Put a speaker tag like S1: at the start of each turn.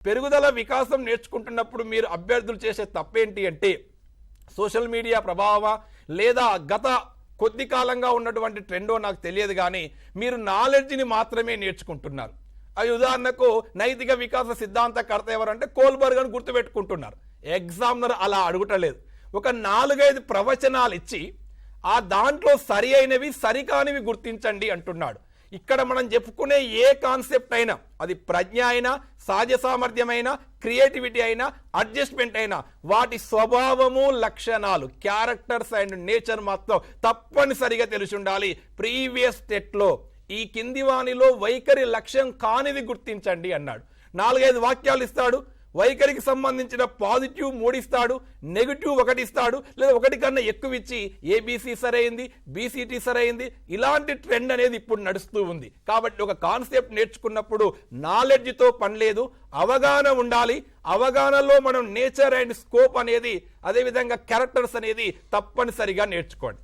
S1: పెరుగుదల వికాసం నేర్చుకుంటున్నప్పుడు మీరు అభ్యర్థులు చేసే తప్పేంటి అంటే సోషల్ మీడియా ప్రభావమా లేదా గత కొద్ది కాలంగా ఉన్నటువంటి ట్రెండో నాకు తెలియదు కానీ మీరు నాలెడ్జ్ని మాత్రమే నేర్చుకుంటున్నారు. అవి ఉదాహరణకు నైతిక వికాస సిద్ధాంతకర్త ఎవరంటే కోల్బర్గ్ అని గుర్తుపెట్టుకుంటున్నారు. ఎగ్జామినర్ అలా అడుగుటలేదు. ఒక 4-5 ప్రవచనాలు ఇచ్చి ఆ దాంట్లో సరి అయినవి సరికానివి గుర్తించండి అంటున్నాడు. ఇక్కడ మనం చెప్పుకునే ఏ కాన్సెప్ట్ అయినా అది ప్రజ్ఞ అయినా సహజ సామర్థ్యమైనా క్రియేటివిటీ అయినా అడ్జస్ట్మెంట్ అయినా వాటి స్వభావము లక్షణాలు క్యారెక్టర్స్ అండ్ నేచర్ మాత్రం తప్పనిసరిగా తెలిసి ఉండాలి. ప్రీవియస్ స్టేట్లో ఈ కింది వాణిలో వైఖరి లక్ష్యం కానిది గుర్తించండి అన్నాడు. 4-5 వాక్యాలు ఇస్తాడు. వైఖరికి సంబంధించిన పాజిటివ్ 3 ఇస్తాడు, నెగిటివ్ 1 ఇస్తాడు, లేదా 1 కన్నా ఎక్కువ ఇచ్చి ఏబీసీ సరైంది, బీసీటీ సరైంది. ఇలాంటి ట్రెండ్ అనేది ఇప్పుడు నడుస్తూ ఉంది. కాబట్టి ఒక కాన్సెప్ట్ నేర్చుకున్నప్పుడు నాలెడ్జ్తో పని లేదు, అవగాహన ఉండాలి. అవగాహనలో మనం నేచర్ అండ్ స్కోప్ అనేది అదేవిధంగా క్యారెక్టర్స్ అనేది తప్పనిసరిగా నేర్చుకోండి.